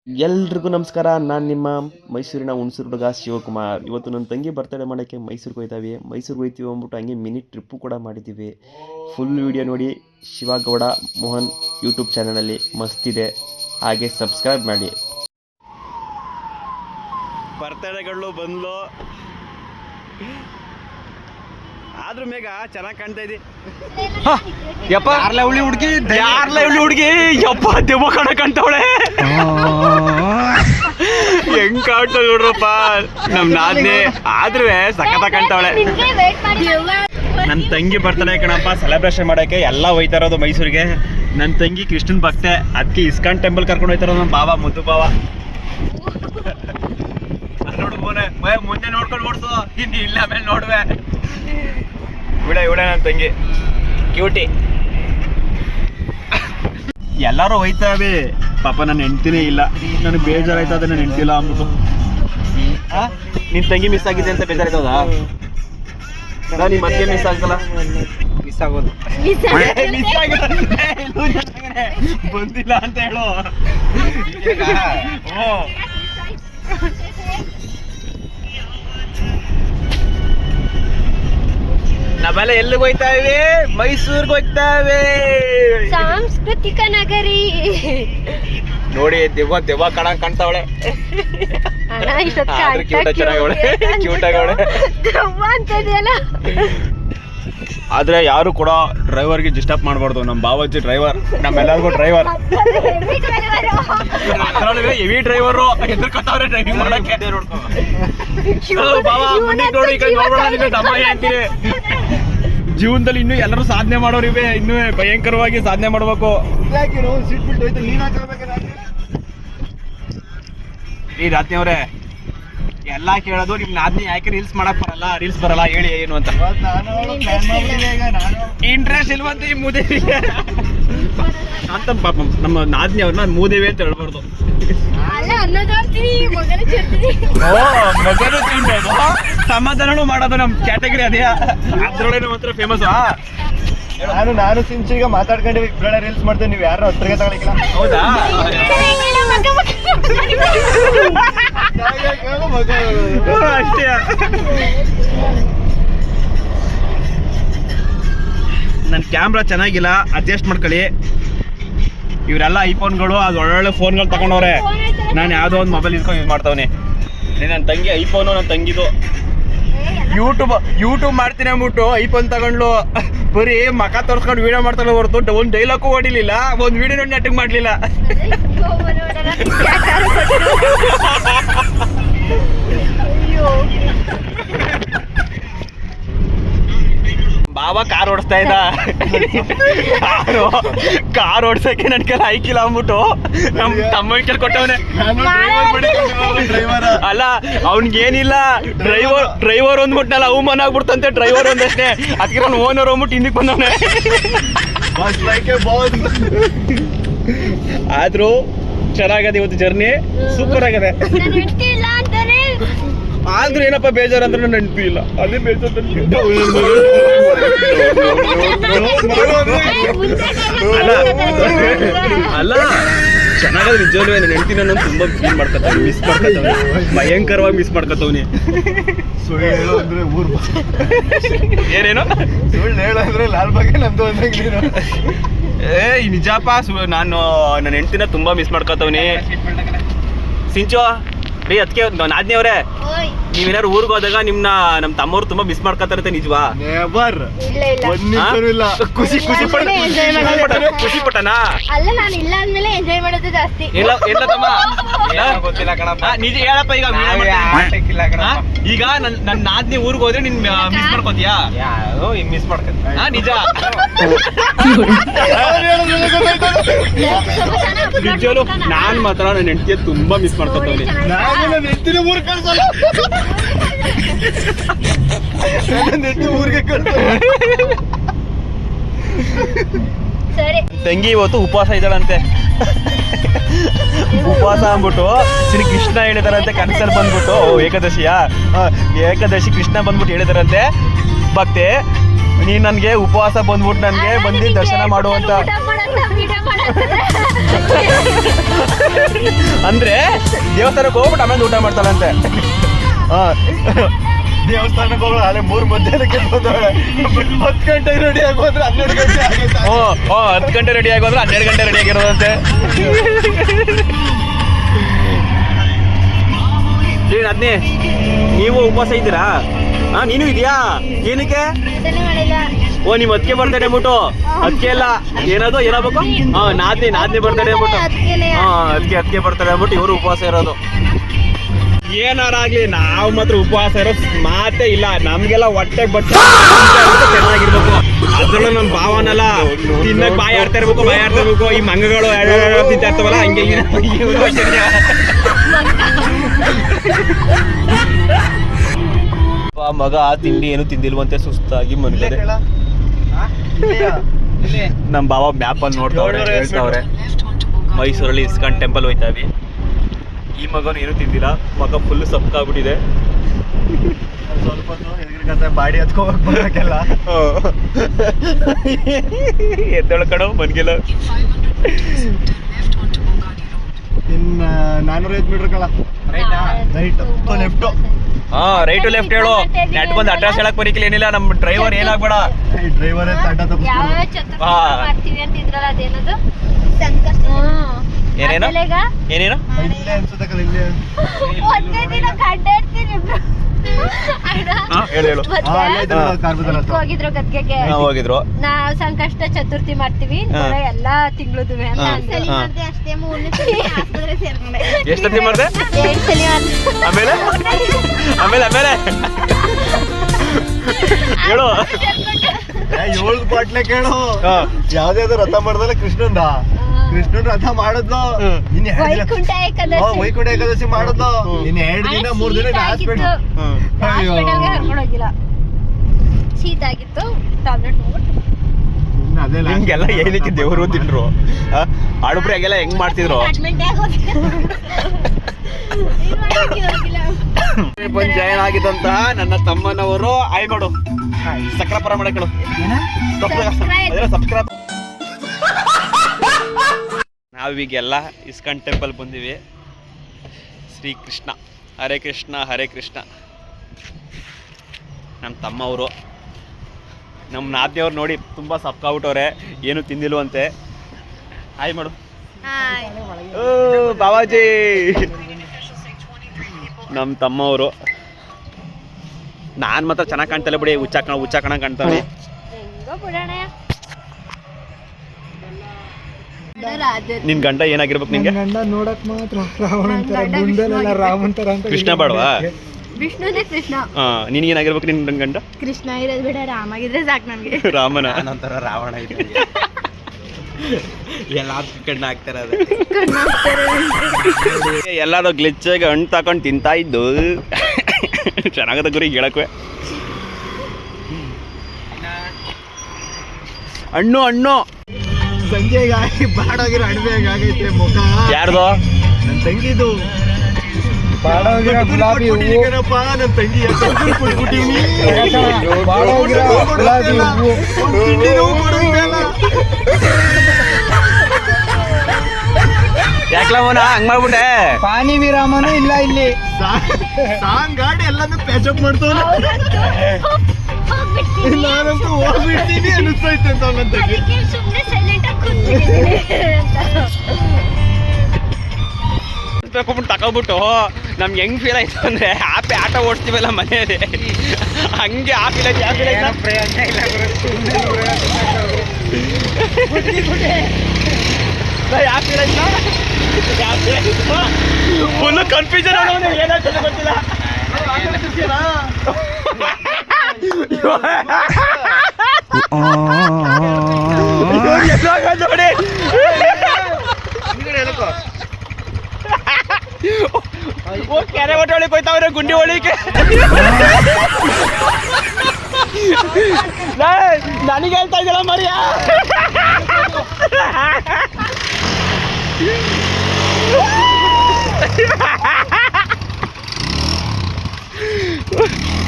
ಎಲ್ರಿಗೂ ನಮಸ್ಕಾರ. ನಾನು ನಿಮ್ಮ ಮೈಸೂರಿನ ಹುಣಸೂರು ಹುಡುಗ ಶಿವಕುಮಾರ್. ಇವತ್ತು ನನ್ನ ತಂಗಿ ಬರ್ತಡೇ ಮಾಡೋಕ್ಕೆ ಮೈಸೂರಿಗೆ ಹೋಗ್ತಾವೆ. ಮೈಸೂರಿಗೆ ಹೋಗ್ತೀವಿ ಅಂದ್ಬಿಟ್ಟು ಹಂಗೆ ಮಿನಿ ಟ್ರಿಪ್ಪು ಕೂಡ ಮಾಡಿದ್ದೀವಿ. ಫುಲ್ ವಿಡಿಯೋ ನೋಡಿ. ಶಿವಗೌಡ ಮೋಹನ್ ಯೂಟ್ಯೂಬ್ ಚಾನಲಲ್ಲಿ ಮಸ್ತಿದೆ, ಹಾಗೆ ಸಬ್ಸ್ಕ್ರೈಬ್ ಮಾಡಿ. ಬರ್ತಡೇಗಳು ಬಂದ್ಲು, ಆದ್ರೂ ಮೇಘ ಚೆನ್ನಾಗಿ ಕಾಣ್ತಾ ಇದ್ದಿ. ಯಪ್ಪ ಯಾರ್ಲ ಹುಡುಗಿ ಯಪ್ಪ ದೆವ್ವ ಕಾಣಕಂತವಳೆ. ಹೆಂಗ್ ಕಾಣ್ತಾವ ನೋಡ್ರಪ್ಪ ನಮ್ ನಾದ್ನೆ, ಆದ್ರೂ ಸಖತ ಕಾಣ್ತಾವಳೆ. ನನ್ನ ತಂಗಿ ಬರ್ತಡೇ ಕಣಪ್ಪ, ಸೆಲೆಬ್ರೇಷನ್ ಮಾಡೋಕ್ಕೆ ಎಲ್ಲ ಹೋಯ್ತಾ ಇರೋದು ಮೈಸೂರಿಗೆ. ನನ್ನ ತಂಗಿ ಕೃಷ್ಣನ್ ಭಕ್ತೆ, ಅದಕ್ಕೆ ಇಸ್ಕಾನ್ ಟೆಂಪಲ್ ಕರ್ಕೊಂಡು ಹೋಯ್ತಾರ ನಮ್ಮ ಬಾವ, ಮುದ್ದು ಬಾವ. ಮುಂದೆ ನೋಡ್ಕೊಂಡು ಓಡಿಸು, ಇನ್ನು ಇಲ್ಲ ಆಮೇಲೆ ನೋಡುವೆ. ಇವಳೆ ನನ್ನ ತಂಗಿ ಕ್ಯೂಟಿ. ಎಲ್ಲರೂ ಹೋಯ್ತಾವೆ ಪಾಪ, ನನ್ನ ಹೆಂಡ್ತಿನೇ ಇಲ್ಲ. ನನಗೆ ಬೇಜಾರಾಯ್ತದ, ನನ್ನ ಹೆಂಡ್ತಿಲ್ಲ ಅಂದ್ಬಿಟ್ಟು. ನಿನ್ ತಂಗಿ ಮಿಸ್ ಆಗಿದೆ ಅಂತ ಬೇಜಾರಾಯ್ತದ? ನಿಮ್ಮ ಮತ್ತೆ ಮಿಸ್ ಆಗಲ್ಲ, ಮಿಸ್ ಆಗೋದು ಬಂದಿಲ್ಲ ಅಂತ ಹೇಳು. ನಾವೆಲ್ಲ ಎಲ್ಲಿಗೆ ಹೋಗ್ತಾ ಇವಿ? ಮೈಸೂರ್ಗೆ ಹೋಗ್ತಾ ಇವಿ, ಸಾಂಸ್ಕೃತಿಕ ನಗರಿ. ನೋಡಿ ದೆವ್ವ ಕಾಣ್ತಾವಳೆ. ಆದ್ರೆ ಯಾರು ಕೂಡ ಡ್ರೈವರ್ಗೆ ಡಿಸ್ಟರ್ಬ್ ಮಾಡಬಾರ್ದು. ನಮ್ಮ ಬಾವಾಜಿ ಡ್ರೈವರ್, ನಮ್ಮೆಲ್ಲರಿಗೂ ಡ್ರೈವರ್. ಹೆವಿ ಡ್ರೈವರು ಎದುರ್ಕೊತಾವ್ರೆ ಡ್ರೈವಿಂಗ್ ಮಾಡಕ್ಕೆ. ಬಾವಾ ಮುಂದೆ ನೋಡಿ, ಈ ಕಡೆ ನೋಡ್ಬೇಡ, ತಮ್ಮಯ್ಯ ಅಂತೀನಿ. ಜೀವನದಲ್ಲಿ ಇನ್ನೂ ಎಲ್ಲರೂ ಸಾಧನೆ ಮಾಡೋರಿವೆ, ಇನ್ನೂ ಭಯಂಕರವಾಗಿ ಸಾಧನೆ ಮಾಡ್ಬೇಕು. ಈ ರಾತ್ರಿ ಅವ್ರೆ ಎಲ್ಲ ಕೇಳೋದು, ನಿಮ್ ನಾದ್ನಿ ಯಾಕೆ ರೀಲ್ಸ್ ಮಾಡಕ್ ಬರಲ್ಲ ಹೇಳಿ ಏನು ಅಂತ. ಇಂಟ್ರೆಸ್ಟ್ ಇಲ್ವಂತ ಈ ಮೂದೇವಿಗೆ ಅಂತ. ಪಾಪ ನಮ್ಮ ನಾದ್ನಿ ಅವ್ರನ್ನ ಮೂದೇವಿ ಅಂತ ಹೇಳ್ಬಾರ್ದು. ಮಗನು ತಿನ್ಬೇಕು, ಸಮಾಧಾನನೂ ಮಾಡೋದು ನಮ್ ಕ್ಯಾಟಗರಿ ಅದೇ. ಅದ್ರೊಳಗೆ ಮಾತ್ರ ಫೇಮಸ್. ನಾನು ಸಿಂಚಿಗ ಮಾತಾಡ್ಕೊಂಡಿವಿ, ಇಬ್ಬರೇ ರೀಲ್ಸ್ ಮಾಡ್ತೇವೆ, ನೀವು ಯಾರು ಹತ್ತಿರಗೆ ತಗೊಳಿಲ್ಲ. ಹೌದಾ? ಅಷ್ಟೇ. ನನ್ನ ಕ್ಯಾಮ್ರಾ ಚೆನ್ನಾಗಿಲ್ಲ, ಅಡ್ಜಸ್ಟ್ ಮಾಡ್ಕೊಳ್ಳಿ. ಇವರೆಲ್ಲ ಐಫೋನ್ಗಳು, ಅದು ಒಳ್ಳೊಳ್ಳೆ ಫೋನ್ಗಳು ತಗೊಂಡವ್ರೆ. ನಾನು ಯಾವುದೋ ಒಂದು ಮೊಬೈಲ್ ಇಸ್ಕೊಂಡು ಯೂಸ್ ಮಾಡ್ತಾವನೆ. ನನ್ನ ತಂಗಿ ಐಫೋನು, ನನ್ನ ತಂಗಿದು ಯೂಟ್ಯೂಬ್ ಮಾಡ್ತೀನಿ ಅಂದ್ಬಿಟ್ಟು ಐಫೋನ್ ತಗೊಂಡ್ಲು. ಬರೀ ಮಕ ತೋರ್ಸ್ಕೊಂಡು ವಿಡಿಯೋ ಮಾಡ್ತಾಳೆ ಹೊರತು ಒಂದು ಡೈಲಾಗು ಹೊಡಿಲಿಲ್ಲ, ಒಂದು ವಿಡಿಯೋ ನೋಡಿ ನೆಟ್ಟಿಗೆ ಮಾಡಲಿಲ್ಲ. ಬಾಬಾ ಕಾರ್ ಓಡಿಸ್ತಾ ಇದ್ದ. ಕಾರ್ ಓಡಿಸಕ್ಕೆ ನನ್ ಕೈಲಿ ಆಯ್ಕಿಲ್ಲ ಅಂದ್ಬಿಟ್ಟು ನಮ್ ತಮ್ಮ ಕೈಲಿ ಕೊಟ್ಟವನೆ. ಅಲ್ಲ ಅವ್ನಿಗೇನಿಲ್ಲ, ಡ್ರೈವರ್ ಅಂದ್ಬಿಟ್ನಲ್ಲ, ಅವಮಾನ ಆಗ್ಬಿಡ್ತಂತೆ ಡ್ರೈವರ್ ಒಂದಷ್ಟೇ. ಅದಕ್ಕೆ ನಾನು ಓನರ್ ಅಂದ್ಬಿಟ್ಟು ಹಿಂದಕ್ಕೆ ಬಂದವನೆ. ಆದ್ರೂ ಚೆನ್ನಾಗದೆ ಇವತ್ತು ಜರ್ನಿ, ಸೂಪರ್ ಆಗದೆ. ಆದ್ರೂ ಏನಪ್ಪ ಬೇಜಾರು ಅಂದ್ರೆ ನನ್ನ ನೆನಪು ಇಲ್ಲ, ಅದೇ ಬೇಜಾರು. ಅಲ್ಲ ಚೆನ್ನಾಗದ ನಿಜವೇ. ನನ್ನ ಹೆಂಡತಿ ನಾನು ತುಂಬಾ ಫೀಲ್ ಮಾಡ್ಕೊತಾವೆ, ಮಿಸ್ ಮಾಡ್ಕೊತಾವೆ, ಭಯಂಕರವಾಗಿ ಮಿಸ್ ಮಾಡ್ಕೊತಾವನಿ. ಸುಳ್ಳು ಹೇಳು ಅಂದ್ರೆ ಊರ್ ಏನೇನು ಸುಳ್ಳು ಹೇಳು ಅಂದ್ರೆ ಲಾಲ್ ಬಾಗೆ ನಮ್ದು ಅಂದಂಗೆ. ನಿಜಪ್ಪ, ನಾನು ನನ್ನ ಹೆಂಡತಿನ ತುಂಬಾ ಮಿಸ್ ಮಾಡ್ಕೊತಾವನಿ. ಸಿಂಚೋ ರೀ, ಅದಕ್ಕೆ ನಾದ್ನಿ ಅವ್ರೆ, ನೀವೇನಾರು ಊರಿಗೆ ಹೋದಾಗ ನಮ್ಮ ತಮ್ಮವ್ರು ತುಂಬಾ ಮಿಸ್ ಮಾಡ್ಕೊತಾರಂತೆ, ನಿಜವಾ? ನೆವರ್, ಒಂದ್ ನಿಮಿಷನೂ ಇಲ್ಲ. ಖುಷಿ ಪಟ್ಟನಾ? ಅಲ್ಲ, ನಾನು ಇಲ್ಲ ಅಂದ್ಮೇಲೆ ಎಂಜಾಯ್ ಮಾಡೋದು ಜಾಸ್ತಿ. ಎಲ್ಲ ತಮ್ಮ ಗೊತ್ತಿಲ್ಲ ಕಣಪ್ಪ, ನಿಜ ಹೇಳಪ್ಪ. ಈಗ ನನ್ನ ನಾದ್ನಿ ಊರಿಗೆ ಹೋದ್ರೆ ನಿನ್ ಮಿಸ್ ಮಾಡ್ಕೋತೀಯಾ? ಮಿಸ್ ಮಾಡ್ಕೊತ ನಿಜ. ನಿಜವೂ ನಾನ್ ಮಾತ್ರ ನನ್ನ ಹೆಂಡತಿಯ ತುಂಬಾ ಮಿಸ್ ಮಾಡ್ಕೊತಾವ್ನಿ. ನೆಟ್ಟಿನ ಊರ್ ಕಳ್ಸಲ್ಲ, ನೆಟ್ಟಿ ಊರಿಗೆ ಸರಿ. ತಂಗಿ ಇವತ್ತು ಉಪವಾಸ ಇದ್ದಾಳಂತೆ. ಉಪವಾಸ ಅಂದ್ಬಿಟ್ಟು ಶ್ರೀ ಕೃಷ್ಣ ಹೇಳಿದಾರಂತೆ ಕನಸಲ್ಲಿ ಬಂದ್ಬಿಟ್ಟು. ಏಕಾದಶಿ ಕೃಷ್ಣ ಬಂದ್ಬಿಟ್ಟು ಹೇಳಿದಾರಂತೆ, ಭಕ್ತೆ ನೀನ್ ನನ್ಗೆ ಉಪವಾಸ ಬಂದ್ಬಿಟ್ಟು ನನ್ಗೆ ಬಂದು ದರ್ಶನ ಮಾಡುವಂತ. ಅಂದ್ರೆ ದೇವಸ್ಥಾನಕ್ಕೆ ಹೋಗ್ಬಿಟ್ಟು ಆಮೇಲೆ ಊಟ ಮಾಡ್ತಾಳಂತೆ. ಹಾ ದೇವಸ್ಥಾನಕ್ಕೆ ಹೋಗೋಣ ಅಲ್ಲೇ 3 ಮಧ್ಯಾಹ್ನಕ್ಕೆ ಬಂದವಳೆ 10 ಗಂಟೆಗೆ ರೆಡಿ ಆಗೋದ್ರೆ 12 ಗಂಟೆ ಆಗೈತೆ. 10 ಗಂಟೆ ರೆಡಿ ಆಗೋದ್ರೆ 12 ಗಂಟೆ ರೆಡಿ ಆಗಿರೋದಂತೆ. ಏನು ಅದ್ನೇ ನೀವು ಉಪವಾಸ ಇದ್ದೀರಾ? ನೀನು ಇದೆಯಾ? ಏನಕ್ಕೆ? ನಿಮ್ಮ ಅದಕ್ಕೆ ಬರ್ತಡೆ ಅಂದ್ಬಿಟ್ಟು ಅದಕ್ಕೆ ಎಲ್ಲ ಏನದು ಏನಾಗಬೇಕು? ನಾದ್ನಿ ಬರ್ತಡೆ ಅಂದ್ಬಿಟ್ಟು ಅದಕ್ಕೆ ಬರ್ತಡೆ ಅಂದ್ಬಿಟ್ಟು ಇವರು ಉಪವಾಸ ಇರೋದು. ಏನಾರಾಗ್ಲಿ ನಾವು ಮಾತ್ರ ಉಪವಾಸ ಇರೋ ಮಾತೇ ಇಲ್ಲ. ನಮ್ಗೆಲ್ಲ ಹೊಟ್ಟೆಗೆ ಬಟ್ಟೆ ಚೆನ್ನಾಗಿರ್ಬೇಕು. ಅದ್ರಲ್ಲೂ ನಮ್ಮ ಭಾವನೆಲ್ಲ ತಿನ್ನಕ್ ಬಾಯಿ ಆಡ್ತಾ ಇರ್ಬೇಕು. ಈ ಮಂಗಗಳು ತಿಂತಾ ಇರ್ತವಲ್ಲ ಹಂಗೆ ಮಗ ತಿಂಡಿ ಏನು ತಿಂದಿಲ್ವಂತೆ, ಸುಸ್ತಾಗಿ ಮನ್ಗಡೆ. ನಮ್ಮ ಬಾವ ಮ್ಯಾಪ್ ಅಲ್ಲಿ ನೋಡ್ತಾವ್ರೆ, ಹೇಳ್ತಾವ್ರೆ ಮೈಸೂರಲ್ಲಿ ಇಸ್ಕಾನ್ ಟೆಂಪಲ್ ಹೋಯ್ತಾವಿ. ಈ ಮಗನು ಏನು ತಿಂದಿಲ್ಲ, ಮಗ ಫುಲ್ ಸಪ್ಕಾಗ್ಬಿಟ್ಟಿದೆ. ಸ್ವಲ್ಪ ಎದುರುಗತ್ತೆ ಬಾಡಿ ಹತ್ಕೋಬೇಕು ಬರೋಕ್ಕೆಲ್ಲ. ಎದ್ದೊಳ್ಕಣೋ ಮನ್ಗೆಲ್ಲ. ಇನ್ನು 405 ಮೀಟರ್ ಕಳ ರೈಟ್ ಲೆಫ್ಟು. ರೈಟು ಲೆಫ್ಟ್ ಹೇಳು. ನೆಟ್ ಬಂದು ಅಡ್ರೆಸ್ ಹೇಳಕ್ ಬರೀಕಿಲ್ಲ, ಏನಿಲ್ಲ. ನಮ್ಮ ಡ್ರೈವರ್ ಏನಾಗ್ಬೇಡ. ಡ್ರೈವರ್ ಅಡ್ಡ ಏನೇನು ಏನೇನು ಇಲ್ಲೇ ಅನ್ಸುತ್ತೆ ಕಲ ಇಲ್ಲೇ. ಹೇಳು ಹೋಗಿದ್ರು ಗದ್ಗೆಗೆ. ಹೋಗಿದ್ರು. ನಾವ್ ಸಂಕಷ್ಟ ಚತುರ್ಥಿ ಮಾಡ್ತೀವಿ ಎಲ್ಲಾ ತಿಂಗಳದು ಎಷ್ಟೊತ್ತಿ ಮಾಡ್ದೆ? ಆಮೇಲೆ ಆಮೇಲೆ ಆಮೇಲೆ ಹೇಳು. 7 ಬಾಟ್ಲೆ ಕೇಳು. ಯಾವ್ದಾದ್ರು ರಥ ಮಾಡ್ದಲ್ಲ ಕೃಷ್ಣನ್ ರಥ ಮಾಡಿದ್ಲು. ಇನ್ನು 2 ದಿನ ವೈಕುಂಠ ಏಕಾದಶಿ ಮಾಡಿದ್ಲು. ಇನ್ನು 2 ದಿನ 3 ದಿನ ಹಾಸ್ಪಿಟಲ್ ಹೋಗಿಲ್ಲ. ಶೀತ ಆಗಿತ್ತು, ಟ್ಯಾಬ್ಲೆಟ್ ಹಿಂಗೆಲ್ಲ ಏನಕ್ಕೆ ದೇವರು ತಿಂದ್ರು? ಆಡುಬ್ರಿಯಾಗೆಲ್ಲ ಹೆಂಗ್ ಮಾಡ್ತಿದ್ರು? ಜಾಯಿನ್ ಆಗಿದ್ದಂತಹ ನನ್ನ ತಮ್ಮನವರು ಆಯ್ ಮಾಡು ಸಕ್ರಾಪುರ ಮಾಡಕ್ಕಳು ಸಬ್ಸ್ಕ್ರೈಬ್. ನಾವೀಗೆಲ್ಲ ಇಸ್ಕಾನ್ ಟೆಂಪಲ್ ಬಂದಿವಿ. ಶ್ರೀ ಕೃಷ್ಣ ಹರೇ ಕೃಷ್ಣ ಹರೇ ಕೃಷ್ಣ. ನಮ್ಮ ತಮ್ಮವರು ನಮ್ಮ ನಾದ್ನಿಯವ್ರು ನೋಡಿ ತುಂಬ ಸಪ್ಕಾಗ್ಬಿಟ್ಟವ್ರೆ, ಏನು ತಿಂದಿಲ್ವಂತೆ. ಹಾಯ್ ಮಾಡು. ಓ ಬಾವಾಜಿ ನಮ್ಮ ತಮ್ಮವರು. ನಾನು ಮಾತ್ರ ಚೆನ್ನಾಗಿ ಕಾಣ್ತಲ್ಲ ಬಿಡಿ, ಹುಚ್ಚಾಕಣ ಕಾಣ್ತಾವೆ. ನಿನ್ ಗಂಡ ಏನಾಗಿರ್ಬೇಕು ನಿಂಗೆ? ಗಂಡ ನೋಡಕ್ ಮಾತ್ರ ರಾವಣ ತರ ಅಂತ. ಕೃಷ್ಣ ಬೇಡವಾ? ವಿಷ್ಣುನೇ ಕೃಷ್ಣ. ನಿನ್ಗೇನಾಗಿರ್ಬೇಕು ನಿನ್ ಗಂಡ? ಕೃಷ್ಣ ಇರೋದು ಬಿಡ, ರಾಮ ಆಗಿದ್ರೆ ಸಾಕು ನಮ್ಗೆ. ರಾಮನ ನಂತರ ರಾವಣ ಎಲ್ಲ ಕಣ್ಣ ಹಾಕ್ತಾರ. ಎಲ್ಲಾರು ಗ್ಲಿಚ್ಚಾಗಿ ಹಣ್ಣು ತಗೊಂಡು ತಿಂತಾ ಇದ್ದು ಚೆನ್ನಾಗದ ಗುರಿ ಹೇಳಕ್ವೆ. ಹಣ್ಣು ಸಂಜೆಗಾಗಿ ಬಾಡೋಗಿರೋ ಅಣಬೆ ಆಗೈತೆ ಮುಖ. ಯಾರ್ದು? ನನ್ನ ತಂಗಿದು. ಬಾಡೋಗಿರೋ ಗುಲಾಬಿ ಹೂವು. ನನ್ನ ತಂಗಿ ಯಾಕ್ಲವನ ಹಂಗ್ ಮಾಡ್ಬಿಟ್ಟೆ? ಪಾನಿ ವಿರಾಮನೂ ಇಲ್ಲ ಇಲ್ಲಿ. ಸಾಂಗ್ ಗಾಡಿ ಎಲ್ಲಾನು ಪ್ಯಾಚಪ್ ಮಾಡ್ತಾವಲ್ಲ. ನಾನಂತೂ ಹೋಗ್ಬಿಡ್ತೀನಿ ಅನಿಸ್ತೈತೆ ಅಂತ ನನ್ನ ತಂಗಿ. ಸುಮ್ಮನೆ ಸೈಲೆಂಟ್ ಆಗಿ ಕೂತ್ಬಿಟ್ಟು ತಗೋಬಿಟ್ಟು ನಮ್ಗೆ ಹೆಂಗ್ ಫೀಲ್ ಆಯ್ತು ಅಂದ್ರೆ ಹ್ಯಾಪಿ ಆಟ ಓಡಿಸ್ತೀವಲ್ಲ ಮನೆಯಲ್ಲಿ, ಹಂಗೆ ಆ ಫೀಲ್ ಆಯ್ತು. ಫುಲ್ ಕನ್ಫ್ಯೂಷನ್ ಏನಾಗ್ತದೆ ಗೊತ್ತಿಲ್ಲ. ನೋಡಿ ಕೆರೆ ಒಟ್ಟೆ ಒಳಗೆ ಹೋಯ್ತಾವ್ರೆ, ಗುಂಡಿ ಒಳಿಕೆ. ನನಗೆ ಹೇಳ್ತಾ ಇದ್ದಲ್ಲ ಮರಿಯಾ.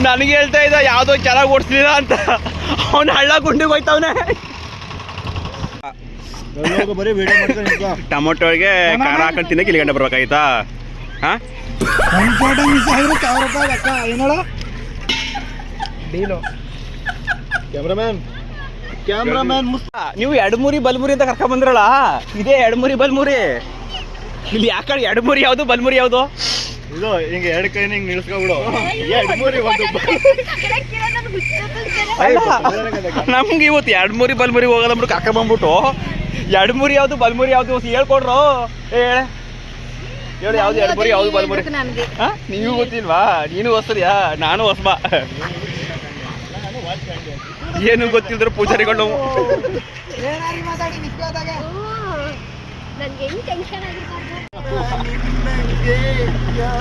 ನನಗೆ ಹೇಳ್ತಾ ಇದ್ದ ಯಾವುದೋ ಚೆನ್ನಾಗಿ ಓಡಿಸ್ಲಿಲ್ಲ ಅಂತ. ಅವನು ಹಳ್ಳ ಗುಂಡಿಗೆ ಹೋಯ್ತವನೆ. ಬರೀ ವಿಡಿಯೋ ಮಾಡ್ಕೊಂಡು ಟೊಮೊಟೊಗೆ ಖಾರ ಹಾಕೊಂಡು ತಿನ್ನಕ್ಕೆ ಇಲ್ಲಿ ಗಂಟೆ ಬರ್ಬೇಕಾಯ್ತಾ? ಹಾಂ ಕ್ಯಾಮ್ರಾಮ್ಯಾನ್ ನೀವು ಎಡಮುರಿ ಬಲ್ಮುರಿ ಅಂತ ಕರ್ಕೊಂಡ್ ಬಂದ್ರಲ್ಲ, ಇದೇ ಎಡಮುರಿ ಬಲ್ಮುರಿ. ಇಲ್ಲಿ ಯಾಕಡೆ ಎಡಮುರಿ ಯಾವುದು ಬಲ್ಮುರಿ ಯಾವುದು? ಇದು ಹಿಂಗೆ ಎರಡು ಕೈನ ಹಿಂಗೆ ನಿಲ್ಸ್ಕೊಬಿಡು. ಎಡಮುರಿ ಒಂದು ನಮ್ಗೆ ಇವತ್ತು ಎಡಮುರಿ ಬಲ್ಮುರಿ ಹೋಗೋದಂಬಿಟ್ಟು ಕರ್ಕೊಂಡ್ ಬಂದ್ಬಿಟ್ಟು ಎಡಮುರಿ ಯಾವುದು ಬಲ್ಮುರಿ ಯಾವುದು ಹೇಳ್ಕೊಡ್ರು. ಹೇಳಿ ಯಾವ್ದು ಎಡಮುರಿ ಯಾವ್ದು ಬಲ್ಮುರಿ? ಹಾ ನೀವು ಗೊತ್ತಿಲ್ವಾ? ನೀನು ಹೊಸರಿಯಾ? ನಾನು ಹೊಸಬ. ಏನು ಗೊತ್ತಿಲ್ದ್ರೆ ಪೂಜಾರಿಗಳು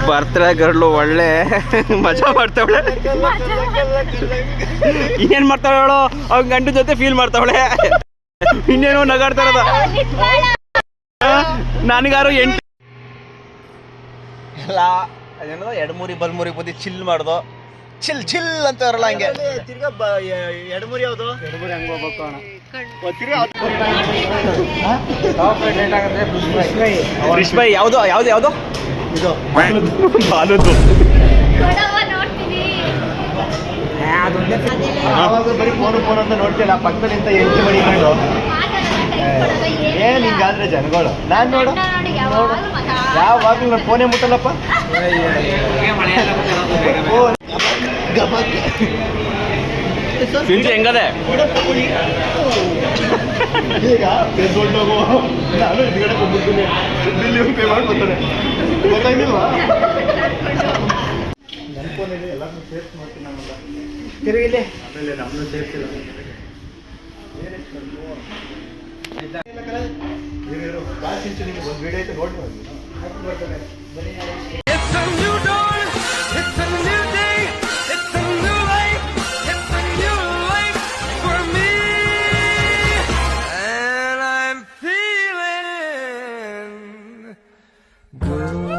ಬರ್ತಾರೆ ಗರ್ಲು ಒಳ್ಳೆ ಮಜಾ ಮಾಡ್ತಾವಳೆ. ಇನ್ನೇನ್ ಮಾಡ್ತಾವಳೆ ಹೇಳು? ಅವ್ನ ಗಂಡ ಜೊತೆ ಫೀಲ್ ಮಾಡ್ತಾವಳೆ. ಇನ್ನೇನೋ ನಗಾಡ್ತಾರದ. ನನಗಾರು ಎಂಟು ಎಲ್ಲ ಅದೇನೋ ಎಡಮುರಿ ಬಲ್ಮುರಿ ಬುದ್ಧಿ ಚಿಲ್ ಮಾಡ್ದು. ಚಿಲ್ ಚಿಲ್ ಅಂತ ಇರಲ್ಲ ಹಂಗೆ. ತಿರ್ಗಾ ಎಡಮುರಿ ಯಾವುದು? ಎಡಮುರಿ ಹಂಗೆ ಹೋಗ್ಬೇಕು ಅಣ್ಣ. ಫಿಶ್ ಫ್ರೈ ಯಾವುದು ಯಾವುದು ಯಾವುದು? ಇದು ಬಾಲದ್ದು. ಆವಾಗ ಬರೀ ಫೋನ್ ಅಂತ ನೋಡ್ತಿಲ್ಲ, ಪಕ್ಕದಿಂದ ಎಂಟಿ ಮಡಿಕೊಂಡು ಏನ್ ಹಿಂಗಾದ್ರೆ ಜನಗಳು. ನಾನ್ ನೋಡು ಯಾವಾಗ್ಲೂ ನಾನು ಫೋನೇ ಮುಟ್ಟಲ್ಲಪ್ಪ. ತಿಂಡಿ ಹೆಂಗದೆ? ಈಗ ದೊಡ್ಡೋಗು ನಾನು ಹಿಂದ್ಗಡೆ ಬಂದ್ಬಿಡ್ತೀನಿ. ಇಲ್ಲಿ ಪೇ ಮಾಡಿ ಬರ್ತಾನೆ. ಗೊತ್ತಾಗಿಲ್ವಾ? ನನ್ನ ಫೋನಲ್ಲಿ ಎಲ್ಲಾನು ಸೇರ್ಸ್ ಮಾಡ್ತೀನಿ ನಮ್ಮಲ್ಲ. ತಿರುಗಿಲ್ಲಿ ಆಮೇಲೆ ನಮ್ಮನ್ನು ಸೇರ್ಸಿಲ್ಲ. ನಿಮ್ಗೆ ಒಂದು ವಿಡಿಯೋ ಐತೆ ನೋಡಿ ಬರ್ತಾನೆ. Good.